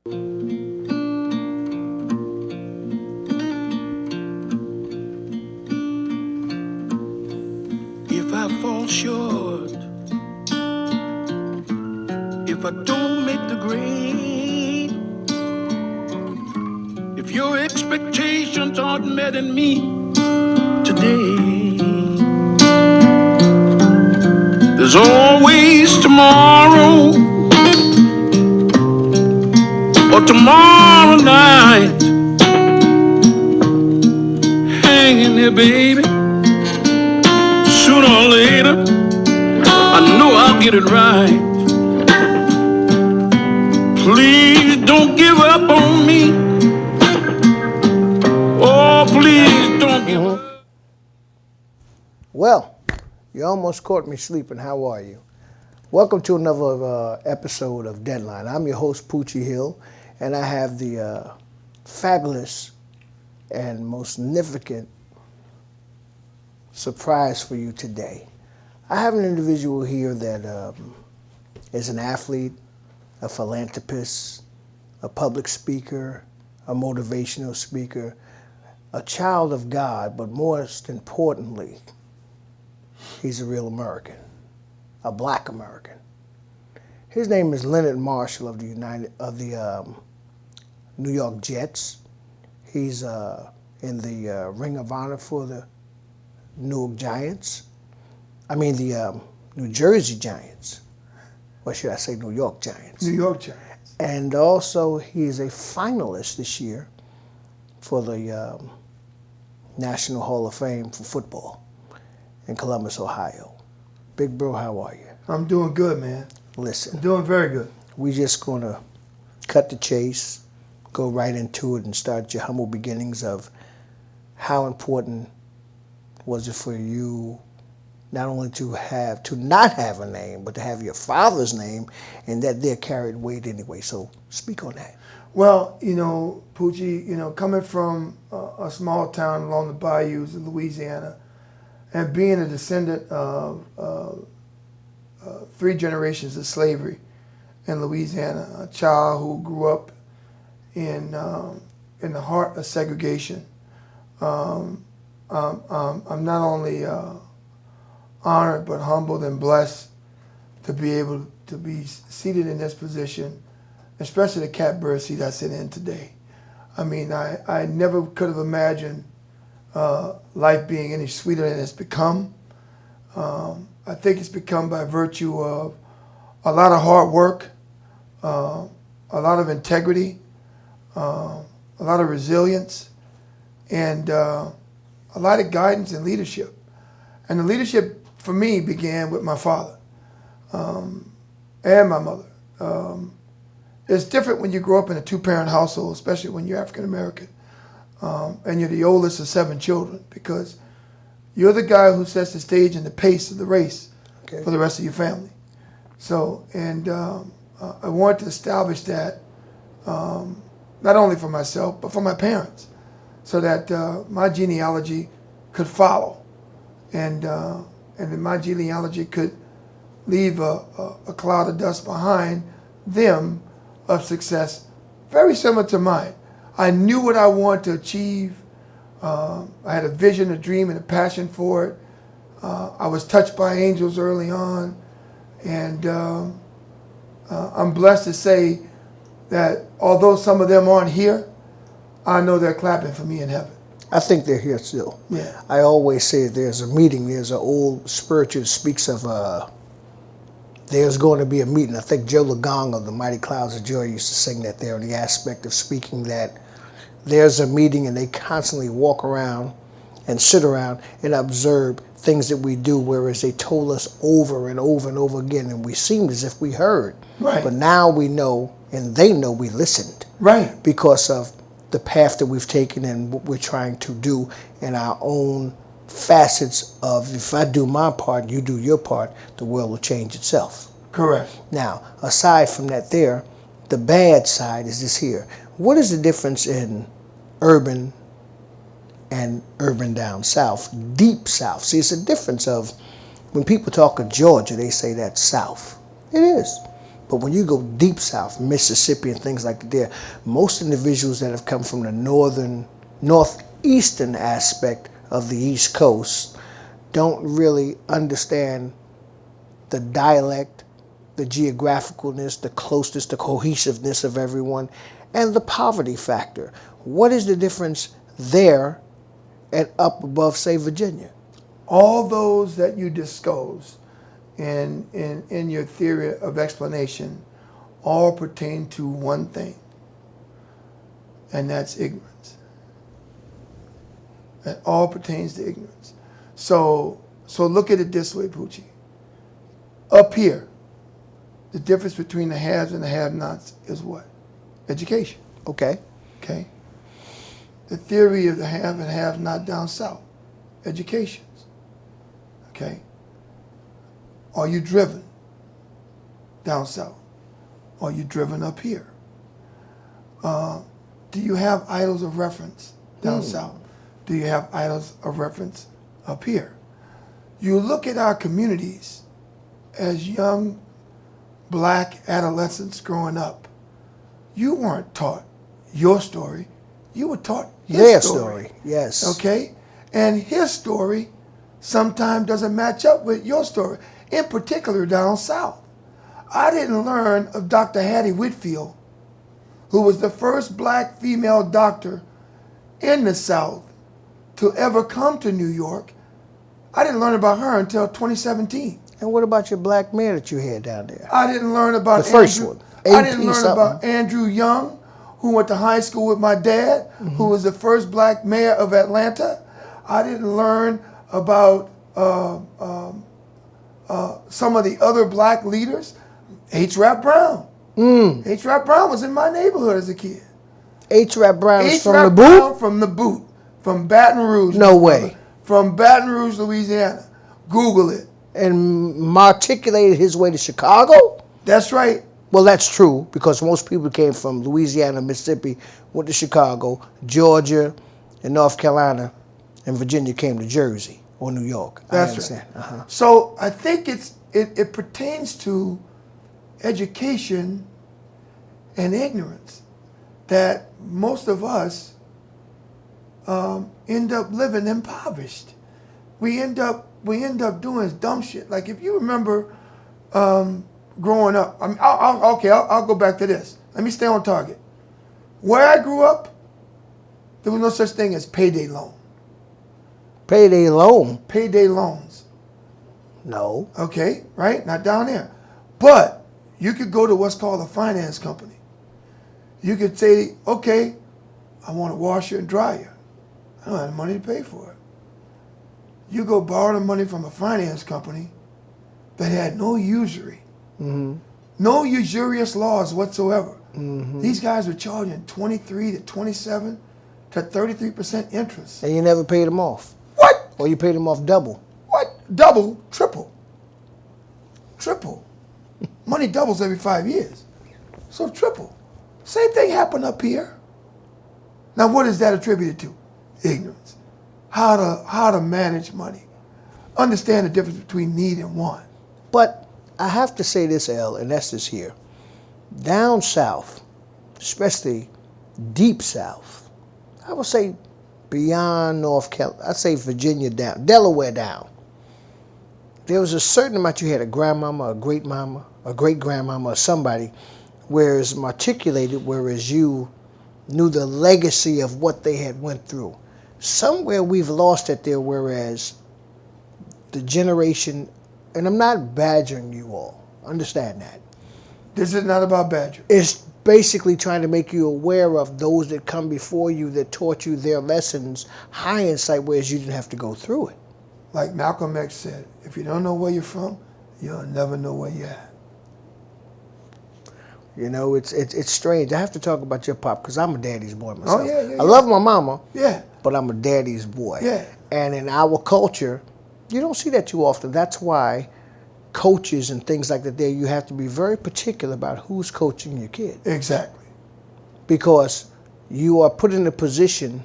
If I fall short, if I don't make the grade, if your expectations aren't met in me today, there's always tomorrow or tomorrow night hanging there, baby. Sooner or later, I know I'll get it right. Please don't give up on me. Oh, please don't give up. Well, you almost caught me sleeping. How are you? Welcome to another episode of Deadline. I'm your host, Poochie Hill, and I have the fabulous and most significant surprise for you today. I have an individual here that is an athlete, a philanthropist, a public speaker, a motivational speaker, a child of God, but most importantly, he's a real American, a black American. His name is Leonard Marshall of the New York Jets. He's in the Ring of Honor for the New Giants. I mean the New Jersey Giants. Or should I say New York Giants? New York Giants. And also he's a finalist this year for the National Hall of Fame for football in Columbus, Ohio. Big bro, how are you? I'm doing good, man. Listen, I'm doing very good. we just gonna cut the chase, go right into it, and start your humble beginnings of how important was it for you not only to not have a name, but to have your father's name, and that they're carried weight anyway. So speak on that. Well, Poochie, coming from a small town along the bayous in Louisiana, and being a descendant of 3 generations of slavery in Louisiana, a child who grew up in the heart of segregation, I'm not only honored but humbled and blessed to be able to be seated in this position, especially the catbird seat I sit in today. I mean, I never could have imagined life being any sweeter than it's become. I think it's become by virtue of a lot of hard work, a lot of integrity, a lot of resilience, and a lot of guidance and leadership. And the leadership for me began with my father and my mother. It's different when you grow up in a 2-parent household, especially when you're African American, and you're the oldest of 7 children, because you're the guy who sets the stage and the pace of the race for the rest of your family. So, and I wanted to establish that not only for myself, but for my parents, so that my genealogy could follow, and that my genealogy could leave a cloud of dust behind them of success, very similar to mine. I knew what I wanted to achieve. I had a vision, a dream, and a passion for it. I was touched by angels early on, and I'm blessed to say that although some of them aren't here, I know they're clapping for me in heaven. I think they're here still. Yeah. I always say there's a meeting. There's an old spiritual speaks of there's going to be a meeting. I think Joe Lagong of the Mighty Clouds of Joy used to sing that there, in the aspect of speaking that there's a meeting, and they constantly walk around and sit around and observe things that we do, whereas they told us over and over and over again, and we seemed as if we heard. Right. But now we know, and they know we listened. Right. Because of the path that we've taken and what we're trying to do in our own facets of, if I do my part, you do your part, the world will change itself. Correct. Now, aside from that there, the bad side is this here. What is the difference in urban and urban down south, deep south? See, it's a difference of when people talk of Georgia, they say that's south. It is. But when you go deep south, Mississippi and things like that, most individuals that have come from the northeastern aspect of the East Coast don't really understand the dialect, the geographicalness, the closeness, the cohesiveness of everyone, and the poverty factor. What is the difference there and up above, say, Virginia? All those that you disclose in your theory of explanation all pertain to one thing, and that's ignorance. It all pertains to ignorance. So look at it this way, Poochie. Up here, the difference between the haves and the have-nots is what? Education. Okay. Okay. The theory of the have and have-not down south, educations. Okay. Are you driven down south? Are you driven up here? Do you have idols of reference down south? Do you have idols of reference up here? You look at our communities as young black adolescents growing up. You weren't taught your story. You were taught Their story. Yes. Okay? And his story sometimes doesn't match up with your story, in particular down south. I didn't learn of Dr. Hattie Whitfield, who was the first black female doctor in the South to ever come to New York. I didn't learn about her until 2017. And what about your black mayor that you had down there? I didn't learn about The first Andrew, one. I didn't AP learn something. about Andrew Young, who went to high school with my dad, who was the first black mayor of Atlanta. I didn't learn about some of the other black leaders. H. Rap Brown. H. Rap Brown was in my neighborhood as a kid. H. Rap Brown is H. from Rap the Brown boot? from the boot, from Baton Rouge. No my way. brother. From Baton Rouge, Louisiana. Google it. And matriculated his way to Chicago? That's right. Well, that's true, because most people came from Louisiana, Mississippi, went to Chicago, Georgia, and North Carolina, and Virginia came to Jersey or New York. That's I understand. right. So I think it pertains to education and ignorance that most of us end up living impoverished. We end up doing dumb shit. Like if you remember growing up, I'll go back to this. Let me stay on target. Where I grew up, there was no such thing as payday loan. Payday loan? Payday loans. No. Okay, right? Not down there. But you could go to what's called a finance company. You could say, okay, I want a washer and dryer. I don't have money to pay for it. You go borrow the money from a finance company that had no usury, no usurious laws whatsoever. These guys were charging 23 to 27 to 33% interest. And you never paid them off? What? Or you paid them off double? What? Double? Triple. Triple. Money doubles every 5 years. So triple. Same thing happened up here. Now what is that attributed to? Ignorance. How to manage money. Understand the difference between need and want. But I have to say this, L, and that's this here. Down south, especially deep south, I would say beyond North Carolina, I'd say Virginia down, Delaware down. There was a certain amount, you had a grandmama, a great mama, a great grandmama, or somebody, whereas matriculated, whereas you knew the legacy of what they had went through. Somewhere we've lost it there, whereas the generation, and I'm not badgering you all, understand that. This is not about badger. It's basically trying to make you aware of those that come before you that taught you their lessons, hindsight, whereas you didn't have to go through it. Like Malcolm X said, if you don't know where you're from, you'll never know where you're at. You know, it's strange. I have to talk about your pop because I'm a daddy's boy myself. Oh, yeah. I love my mama, Yeah. but I'm a daddy's boy. Yeah. And in our culture, you don't see that too often. That's why coaches and things like that there, you have to be very particular about who's coaching your kid. Exactly. Because you are put in a position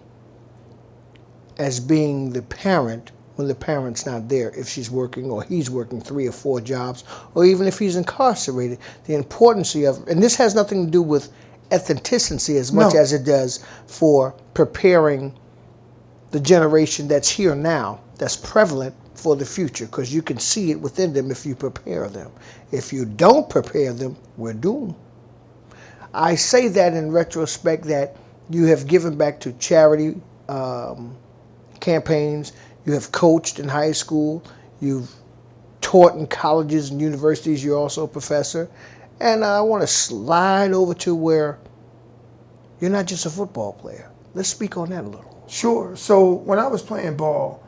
as being the parent when the parent's not there, if she's working or he's working 3 or 4 jobs, or even if he's incarcerated. The importance of, and this has nothing to do with ethnicity as much No. as it does for preparing the generation that's here now, that's prevalent for the future, because you can see it within them if you prepare them. If you don't prepare them, we're doomed. I say that in retrospect that you have given back to charity campaigns, you have coached in high school, you've taught in colleges and universities, you're also a professor, and I want to slide over to where you're not just a football player. Let's speak on that a little. Sure. So when I was playing ball,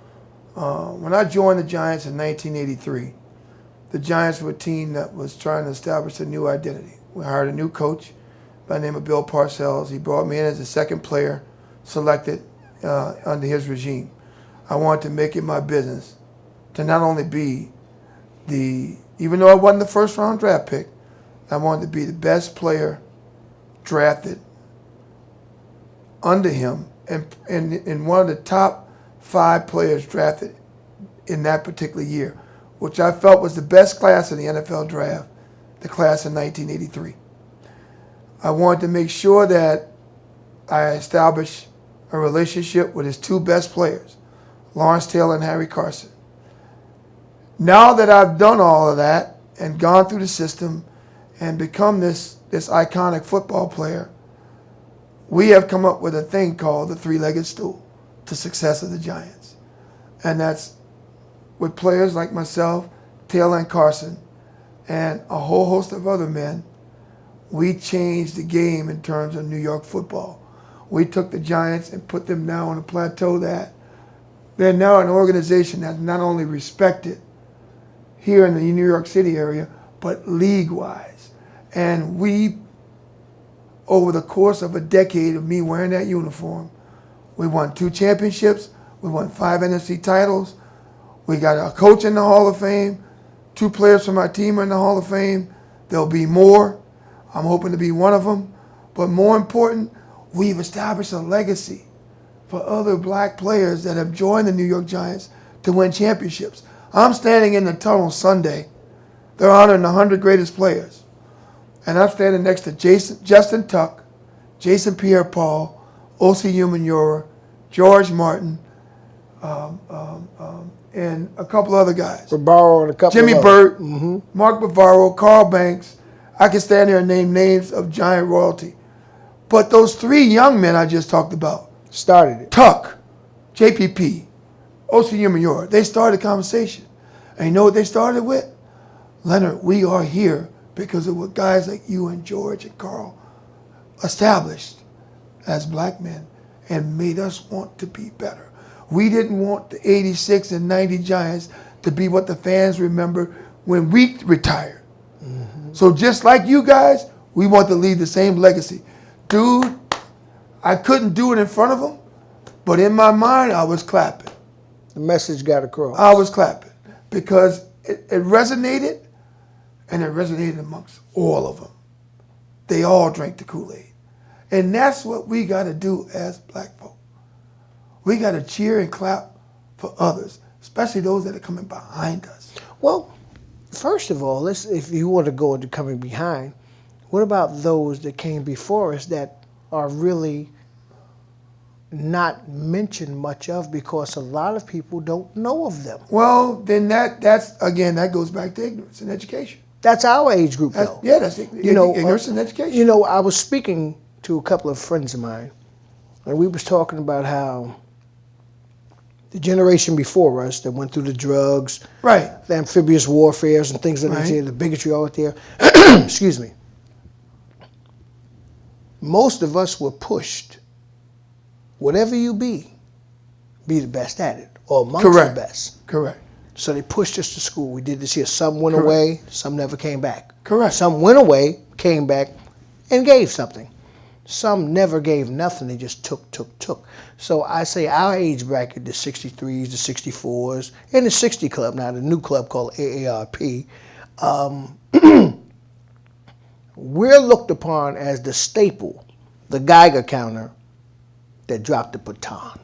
when I joined the Giants in 1983, the Giants were a team that was trying to establish a new identity. We hired a new coach by the name of Bill Parcells. He brought me in as the second player selected under his regime. I wanted to make it my business to not only be even though I wasn't the first round draft pick, I wanted to be the best player drafted under him and one of the top 5 players drafted in that particular year, which I felt was the best class in the NFL draft, the class in 1983. I wanted to make sure that I established a relationship with his 2 best players, Lawrence Taylor and Harry Carson. Now that I've done all of that and gone through the system and become this iconic football player, we have come up with a thing called the 3-legged stool to success of the Giants. And that's with players like myself, Taylor and Carson, and a whole host of other men. We changed the game in terms of New York football. We took the Giants and put them now on a plateau that they're now an organization that's not only respected here in the New York City area, but league-wise. And we, over the course of a decade of me wearing that uniform, we won 2 championships, we won 5 NFC titles, we got a coach in the Hall of Fame, 2 players from our team are in the Hall of Fame. There'll be more. I'm hoping to be one of them. But more important, we've established a legacy for other black players that have joined the New York Giants to win championships. I'm standing in the tunnel Sunday. They're honoring the 100 greatest players. And I'm standing next to Justin Tuck, Jason Pierre-Paul, O.C. Umenyiora, George Martin, and a couple other guys. Bavaro and a couple Jimmy of Burt, Mark Bavaro, Carl Banks. I can stand there and name names of Giant royalty. But those 3 young men I just talked about, started it. Tuck, JPP, O.C. Umenyiora, they started a conversation. And you know what they started with? Leonard, we are here because of what guys like you and George and Carl established as black men and made us want to be better. We didn't want the 86 and 90 Giants to be what the fans remember when we retired. So just like you guys, we want to leave the same legacy. Dude, I couldn't do it in front of them, but in my mind, I was clapping. The message got across. I was clapping because it resonated, and it resonated amongst all of them. They all drank the Kool-Aid. And that's what we got to do as black folk. We got to cheer and clap for others, especially those that are coming behind us. Well, first of all, if you want to go into coming behind, what about those that came before us that are really not mentioned much of because a lot of people don't know of them? Well, then that goes back to ignorance and education. That's our age group, though. That's ignorance and education. You know, I was speaking to a couple of friends of mine, and we was talking about how the generation before us that went through the drugs, right, the amphibious warfares and things like right, that, the bigotry out there. Excuse me. Most of us were pushed. Whatever you be the best at it, or amongst correct, the best. Correct. So they pushed us to school. We did this here. Some went correct, away, some never came back. Correct. Some went away, came back, and gave something. Some never gave nothing. They just took. So I say our age bracket, the 63s, the 64s, and the 60 club now, the new club called AARP, we're looked upon as the staple, the Geiger counter that dropped the baton.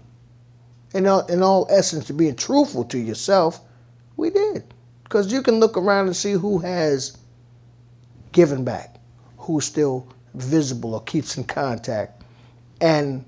in all essence, to being truthful to yourself, we did. Because you can look around and see who has given back, who's still visible or keeps in contact. And